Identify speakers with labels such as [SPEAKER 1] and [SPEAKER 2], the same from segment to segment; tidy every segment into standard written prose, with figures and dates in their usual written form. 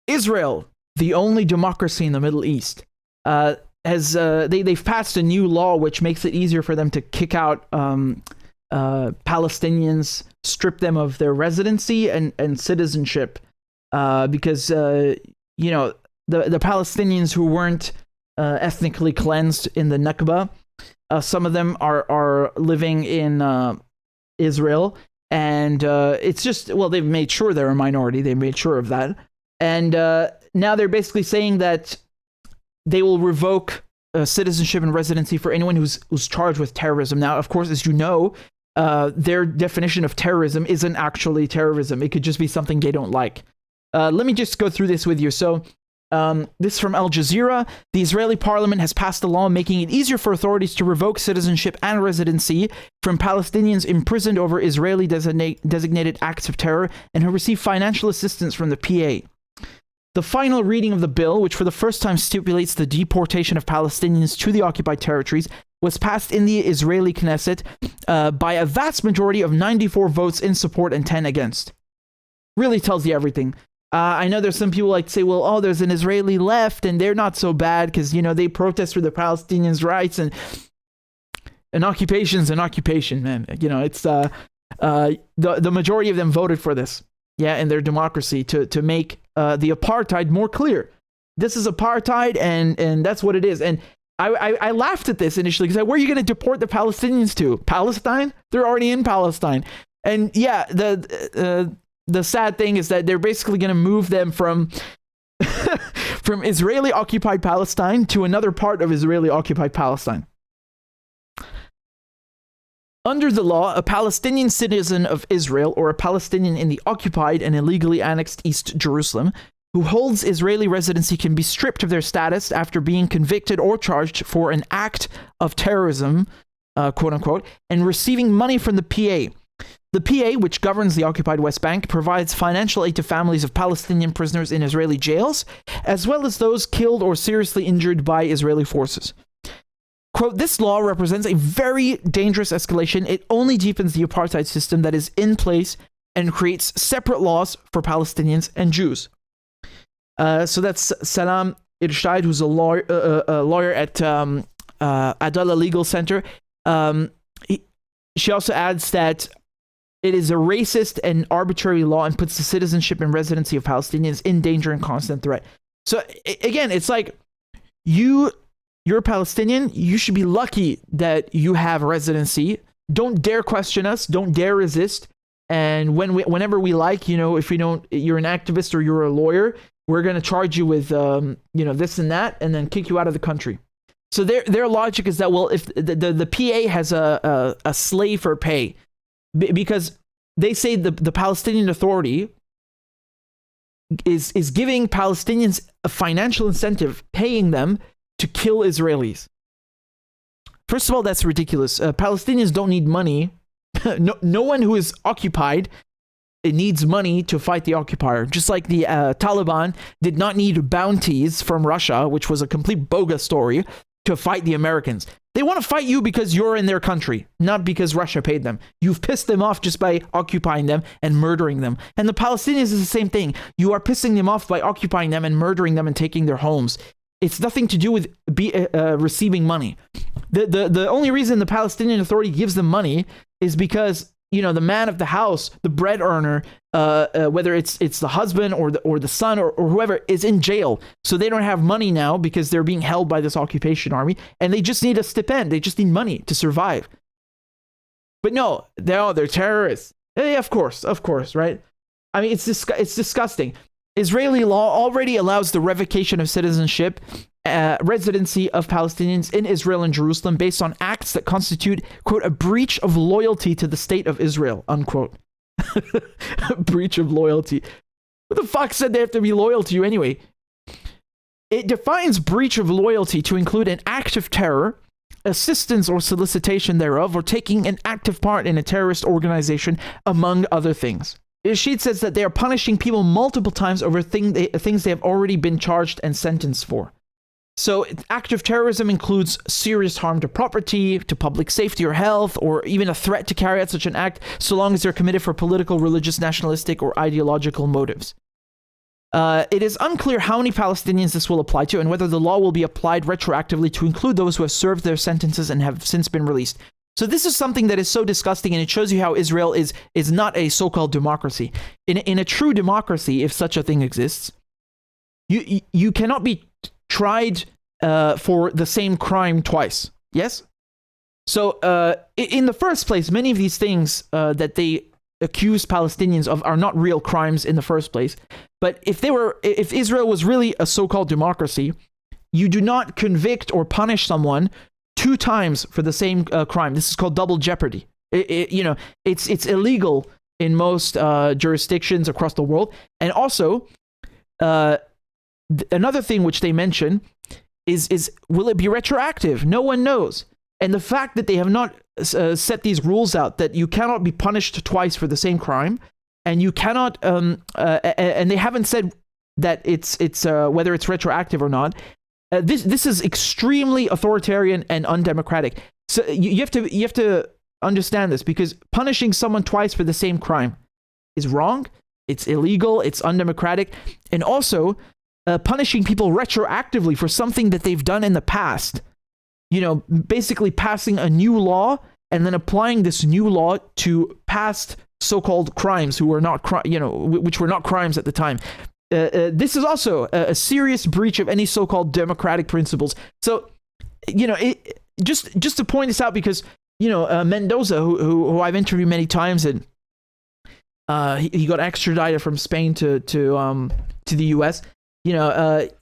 [SPEAKER 1] Israel, the only democracy in the Middle East, they've passed a new law which makes it easier for them to kick out Palestinians, strip them of their residency and citizenship, because the Palestinians who weren't ethnically cleansed in the Nakba, some of them are living in Israel, and it's just, well, they've made sure they're a minority. They made sure of that, and now they're basically saying that they will revoke citizenship and residency for anyone who's charged with terrorism. Now, of course, as you know, their definition of terrorism isn't actually terrorism. It could just be something they don't like. Let me just go through this with you. So this is from Al Jazeera. The Israeli parliament has passed a law making it easier for authorities to revoke citizenship and residency from Palestinians imprisoned over Israeli designated acts of terror and who receive financial assistance from the PA. The final reading of the bill, which for the first time stipulates the deportation of Palestinians to the occupied territories, was passed in the Israeli Knesset by a vast majority of 94 votes in support and 10 against. Really tells you everything. I know there's some people like to say, well, oh, there's an Israeli left and they're not so bad because, they protest for the Palestinians' rights, and an occupation's an occupation, man. It's the majority of them voted for this. Yeah, in their democracy to make the apartheid more clear. This is apartheid, and that's what it is. And I laughed at this initially because where are you going to deport the Palestinians to? Palestine? They're already in Palestine. And yeah, the sad thing is that they're basically going to move them from from Israeli occupied Palestine to another part of Israeli occupied Palestine. Under the law, a Palestinian citizen of Israel or a Palestinian in the occupied and illegally annexed East Jerusalem who holds Israeli residency can be stripped of their status after being convicted or charged for an act of terrorism, quote unquote, and receiving money from the PA. The PA, which governs the occupied West Bank, provides financial aid to families of Palestinian prisoners in Israeli jails, as well as those killed or seriously injured by Israeli forces. Quote, this law represents a very dangerous escalation. It only deepens the apartheid system that is in place and creates separate laws for Palestinians and Jews. So that's Salam Irshad, who's a lawyer at Adala Legal Center. She also adds that it is a racist and arbitrary law and puts the citizenship and residency of Palestinians in danger and constant threat. So again, it's like you're a Palestinian, you should be lucky that you have residency. Don't dare question us. Don't dare resist. And whenever we like, if we don't, you're an activist or you're a lawyer, we're going to charge you with, this and that, and then kick you out of the country. So their logic is that, well, if the PA has a slave for pay, because they say the Palestinian Authority is giving Palestinians a financial incentive, paying them to kill Israelis. First of all, that's ridiculous. Palestinians don't need money. No one who is occupied needs money to fight the occupier. Just like the Taliban did not need bounties from Russia, which was a complete bogus story, to fight the Americans. They want to fight you because you're in their country, not because Russia paid them. You've pissed them off just by occupying them and murdering them. And the Palestinians is the same thing. You are pissing them off by occupying them and murdering them and taking their homes. It's nothing to do with receiving money. The only reason the Palestinian Authority gives them money is because, the man of the house, the bread earner, whether it's the husband or the son or whoever, is in jail. So they don't have money now because they're being held by this occupation army, and they just need a stipend. They just need money to survive. But no, they're terrorists. Yeah, of course, right? I mean, it's disgusting. Israeli law already allows the revocation of citizenship, residency of Palestinians in Israel and Jerusalem based on acts that constitute, quote, a breach of loyalty to the state of Israel, unquote. A breach of loyalty. Who the fuck said they have to be loyal to you anyway? It defines breach of loyalty to include an act of terror, assistance or solicitation thereof, or taking an active part in a terrorist organization, among other things. Rashid says that they are punishing people multiple times over things they have already been charged and sentenced for. So act of terrorism includes serious harm to property, to public safety or health, or even a threat to carry out such an act, so long as they're committed for political, religious, nationalistic, or ideological motives. It is unclear how many Palestinians this will apply to and whether the law will be applied retroactively to include those who have served their sentences and have since been released. So this is something that is so disgusting, and it shows you how Israel is not a so-called democracy. In a true democracy, if such a thing exists, you cannot be tried for the same crime twice. Yes? So in the first place, many of these things that they accuse Palestinians of are not real crimes in the first place. But if Israel was really a so-called democracy, you do not convict or punish someone 2 times for the same crime. This is called double jeopardy. It's illegal in most jurisdictions across the world. And also, another thing which they mention is will it be retroactive? No one knows. And the fact that they have not set these rules out that you cannot be punished twice for the same crime, and you cannot, and they haven't said that it's whether it's retroactive or not. This is extremely authoritarian and undemocratic. So you have to understand this, because punishing someone twice for the same crime is wrong. It's illegal. It's undemocratic, and also punishing people retroactively for something that they've done in the past. Basically passing a new law and then applying this new law to past so-called crimes which were not crimes at the time. This is also a serious breach of any so-called democratic principles. So, just to point this out, because Mendoza, who I've interviewed many times, and he got extradited from Spain to the U.S.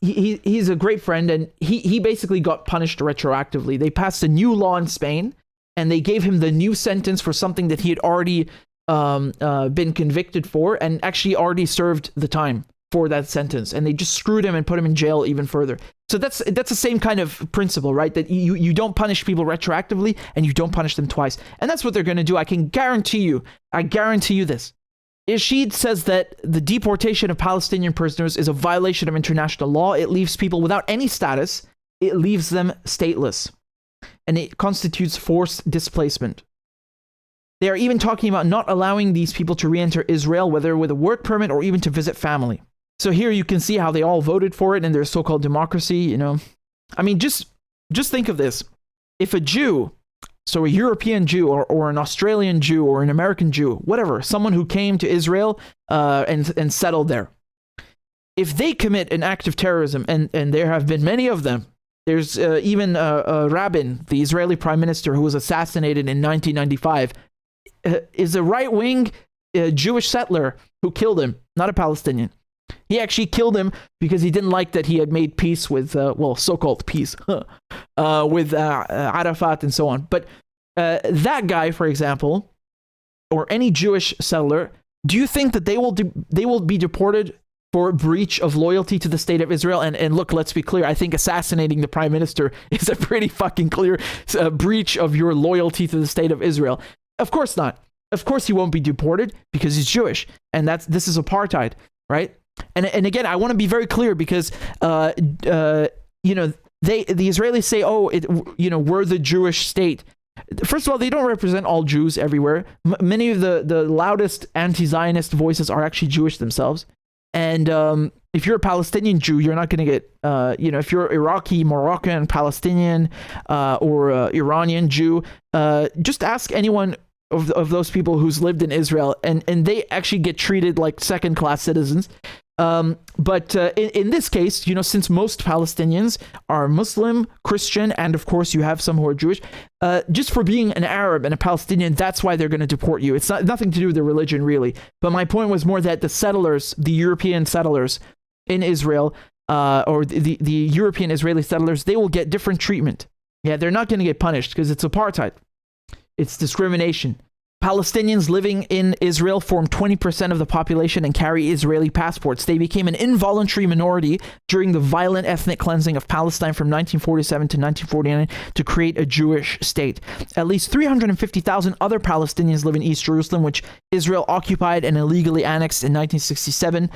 [SPEAKER 1] He's a great friend, and he basically got punished retroactively. They passed a new law in Spain, and they gave him the new sentence for something that he had already been convicted for, and actually already served the time for that sentence, and they just screwed him and put him in jail even further. So that's the same kind of principle, right? That you don't punish people retroactively, and you don't punish them twice, and that's what they're going to do. I guarantee you this. Ishid says that the deportation of Palestinian prisoners is a violation of international law. It leaves people without any status. It leaves them stateless, and it constitutes forced displacement. They are even talking about not allowing these people to re-enter Israel, whether with a work permit or even to visit family. So here you can see how they all voted for it in their so-called democracy, I mean, just think of this. If a Jew, so a European Jew or an Australian Jew or an American Jew, whatever, someone who came to Israel and settled there, if they commit an act of terrorism, and there have been many of them, there's even Rabin, the Israeli prime minister who was assassinated in 1995, is a right-wing Jewish settler who killed him, not a Palestinian. He actually killed him because he didn't like that he had made peace with, so-called peace, with Arafat and so on. But that guy, for example, or any Jewish settler, do you think that they will be deported for breach of loyalty to the state of Israel? And look, let's be clear. I think assassinating the prime minister is a pretty fucking clear breach of your loyalty to the state of Israel. Of course not. Of course he won't be deported because he's Jewish, and this is apartheid, right? And again, I want to be very clear, because the Israelis say, we're the Jewish state. First of all, they don't represent all Jews everywhere. Many of the loudest anti-Zionist voices are actually Jewish themselves. And if you're a Palestinian Jew, you're not going to get, if you're Iraqi, Moroccan, Palestinian, or Iranian Jew, just ask anyone of those people who's lived in Israel, and they actually get treated like second-class citizens. But in this case, since most Palestinians are Muslim, Christian, and of course you have some who are Jewish, just for being an Arab and a Palestinian, that's why they're going to deport you. It's nothing to do with the religion, really. But my point was more that the settlers, the European settlers in Israel, or the European Israeli settlers, they will get different treatment. Yeah, they're not going to get punished because it's apartheid. It's discrimination. Palestinians living in Israel form 20% of the population and carry Israeli passports. They became an involuntary minority during the violent ethnic cleansing of Palestine from 1947 to 1949 to create a Jewish state. At least 350,000 other Palestinians live in East Jerusalem, which Israel occupied and illegally annexed in 1967.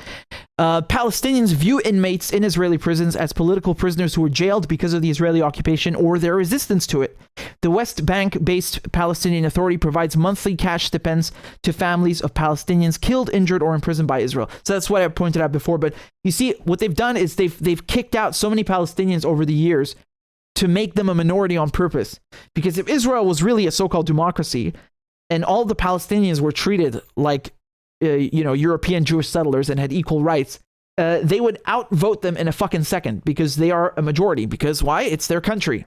[SPEAKER 1] Palestinians view inmates in Israeli prisons as political prisoners who were jailed because of the Israeli occupation or their resistance to it. The West Bank-based Palestinian Authority provides monthly cash stipends to families of Palestinians killed, injured, or imprisoned by Israel. So that's what I pointed out before. But you see, what they've done is they've kicked out so many Palestinians over the years to make them a minority on purpose. Because if Israel was really a so-called democracy and all the Palestinians were treated like European Jewish settlers and had equal rights, they would outvote them in a fucking second because they are a majority. Because why? It's their country.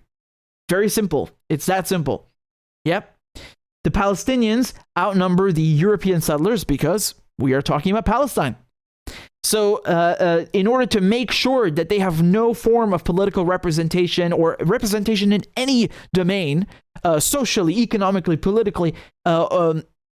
[SPEAKER 1] Very simple. It's that simple. Yep. The Palestinians outnumber the European settlers because we are talking about Palestine. So in order to make sure that they have no form of political representation or representation in any domain, socially, economically, politically,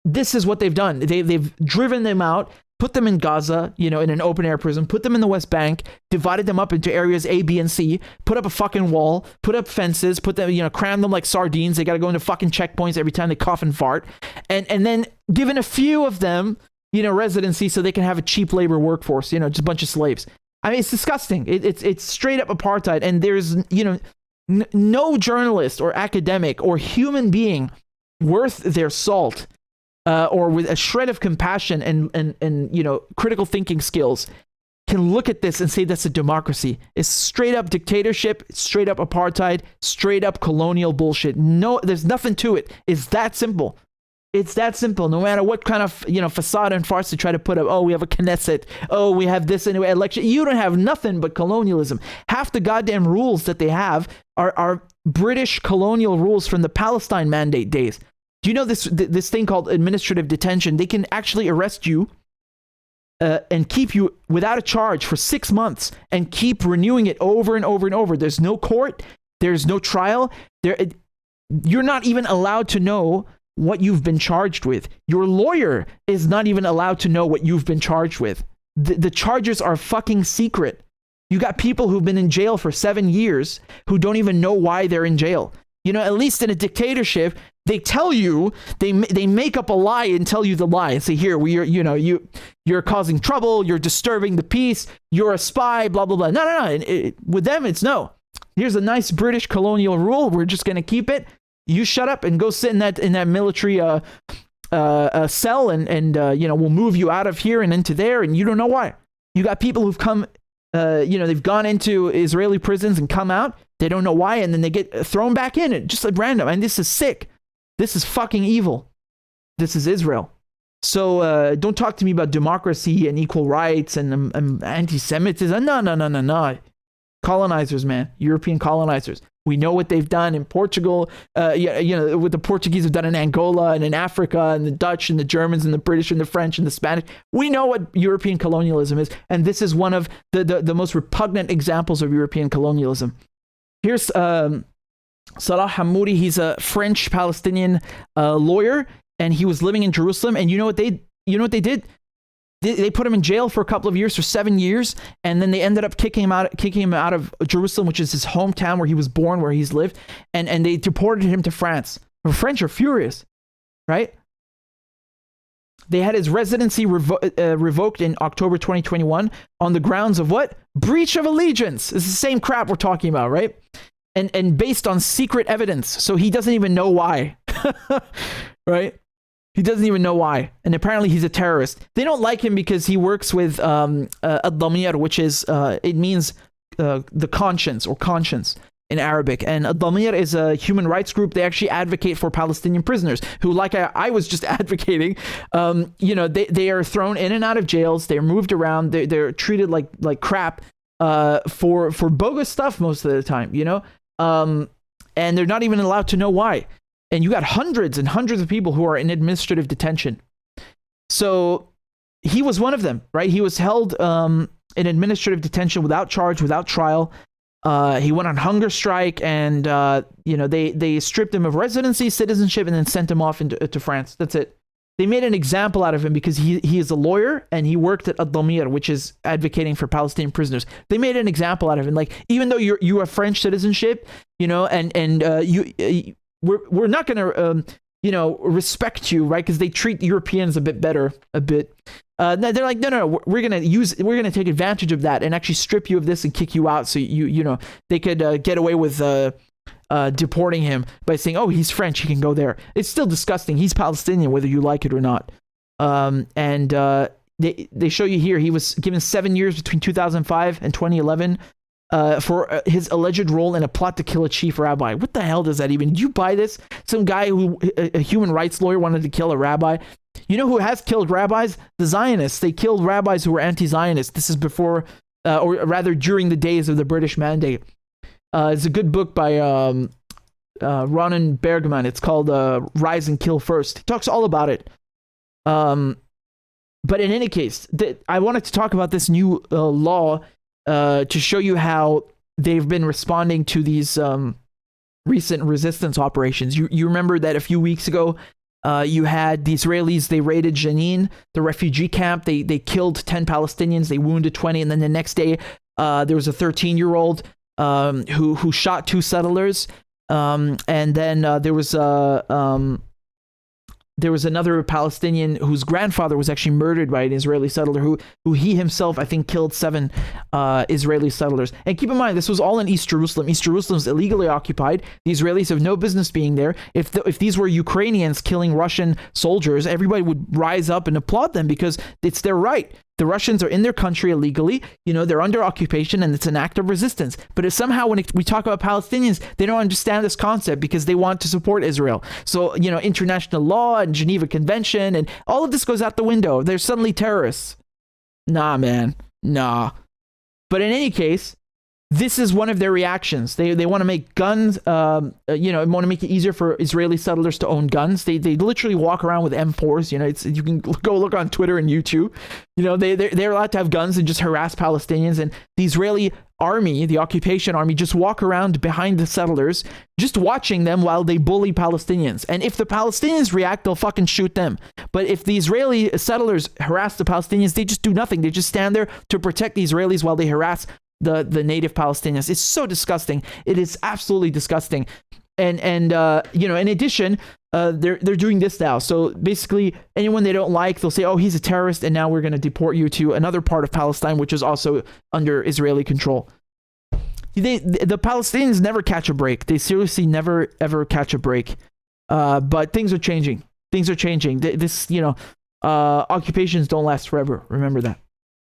[SPEAKER 1] this is what they've done. They've driven them out, put them in Gaza, in an open air prison, put them in the West Bank, divided them up into areas A, B, and C, put up a fucking wall, put up fences, put them, cram them like sardines. They got to go into fucking checkpoints every time they cough and fart. And then given a few of them, residency so they can have a cheap labor workforce, just a bunch of slaves. I mean, it's disgusting. It's straight up apartheid. And there's, no journalist or academic or human being worth their salt or with a shred of compassion and critical thinking skills can look at this and say that's a democracy. It's straight up dictatorship, straight up apartheid, straight up colonial bullshit. No, there's nothing to it. It's that simple. It's that simple. No matter what kind of facade and farce they try to put up. Oh, we have a Knesset. Oh, we have this anyway election. You don't have nothing but colonialism. Half the goddamn rules that they have are British colonial rules from the Palestine Mandate days. Do you know this thing called administrative detention? They can actually arrest you and keep you without a charge for 6 months and keep renewing it over and over and over. There's no court. There's no trial. You're not even allowed to know what you've been charged with. Your lawyer is not even allowed to know what you've been charged with. The charges are fucking secret. You got people who've been in jail for 7 years who don't even know why they're in jail. At least in a dictatorship, they tell you, they make up a lie and tell you the lie and say, here, you're causing trouble, you're disturbing the peace, you're a spy, blah, blah, blah. No. With them, it's no. Here's a nice British colonial rule. We're just going to keep it. You shut up and go sit in that military cell and we'll move you out of here and into there, and you don't know why. You got people who've come, they've gone into Israeli prisons and come out. They don't know why, and then they get thrown back in it just like random. And this is sick. This is fucking evil. This is Israel. So don't talk to me about democracy and equal rights and anti-Semitism. No. Colonizers, man. European colonizers. We know what they've done in Portugal, what the Portuguese have done in Angola and in Africa, and the Dutch and the Germans and the British and the French and the Spanish. We know what European colonialism is, and this is one of the most repugnant examples of European colonialism. Here's Salah Hamoudi. He's a French Palestinian lawyer, and he was living in Jerusalem. And you know what they did? They put him in jail for a couple of years, for 7 years, and then they ended up kicking him out of Jerusalem, which is his hometown where he was born, where he's lived, and they deported him to France. The French are furious, right? They had his residency revoked in October 2021 on the grounds of what? Breach of allegiance. It's the same crap we're talking about, right? And based on secret evidence. So he doesn't even know why, right? He doesn't even know why. And apparently he's a terrorist. They don't like him because he works with Ad-Damir, which is, it means the conscience or conscience in Arabic. And Ad-Damir is a human rights group. They actually advocate for Palestinian prisoners who, like I was just advocating, they are thrown in and out of jails. They're moved around. They're treated like crap for bogus stuff most of the time, and they're not even allowed to know why. And you got hundreds and hundreds of people who are in administrative detention. So he was one of them, right? He was held in administrative detention without charge, without trial. He went on hunger strike, and they stripped him of residency, citizenship, and then sent him off to France. That's it. They made an example out of him because he is a lawyer and he worked at Ad-Damir, which is advocating for Palestinian prisoners. They made an example out of him. Like, even though you have French citizenship, we're not going to, respect you, right? Because they treat Europeans a bit better, they're like, no, we're going to take advantage of that and actually strip you of this and kick you out. So they could get away with deporting him by saying, oh, he's French, he can go there. It's still disgusting. He's Palestinian, whether you like it or not. They show you here, he was given 7 years between 2005 and 2011 for his alleged role in a plot to kill a chief rabbi. What the hell does that even? Did you buy this? Some guy who, a human rights lawyer, wanted to kill a rabbi. You know who has killed rabbis? The Zionists. They killed rabbis who were anti-Zionist. This is before, or rather during the days of the British Mandate. It's a good book by Ronan Bergman. It's called Rise and Kill First. He talks all about it. But in any case, I wanted to talk about this new law to show you how they've been responding to these recent resistance operations. You remember that a few weeks ago, you had the Israelis, they raided Jenin, the refugee camp. They killed 10 Palestinians, they wounded 20, and then the next day, there was a 13-year-old who shot 2 settlers, and then there was another Palestinian whose grandfather was actually murdered by an Israeli settler who he himself, I think, killed 7 Israeli settlers. And keep in mind, this was all in East Jerusalem. East Jerusalem is illegally occupied. The Israelis have no business being there. If these were Ukrainians killing Russian soldiers, everybody would rise up and applaud them because it's their right. The Russians are in their country illegally, they're under occupation, and it's an act of resistance. But if somehow when we talk about Palestinians, they don't understand this concept because they want to support Israel. So, international law and Geneva Convention and all of this goes out the window. They're suddenly terrorists. Nah, man. Nah. But in any case, this is one of their reactions. They want to make guns, want to make it easier for Israeli settlers to own guns. They literally walk around with M4s. You can go look on Twitter and YouTube. They're allowed to have guns and just harass Palestinians. And the Israeli army, the occupation army, just walk around behind the settlers, just watching them while they bully Palestinians. And if the Palestinians react, they'll fucking shoot them. But if the Israeli settlers harass the Palestinians, they just do nothing. They just stand there to protect the Israelis while they harass the native Palestinians. It's so disgusting. It is absolutely disgusting. And in addition, they're doing this now. So basically, anyone they don't like, they'll say, oh, he's a terrorist, and now we're going to deport you to another part of Palestine, which is also under Israeli control. The Palestinians never catch a break. They seriously never, ever catch a break. But things are changing. Occupations don't last forever. Remember that.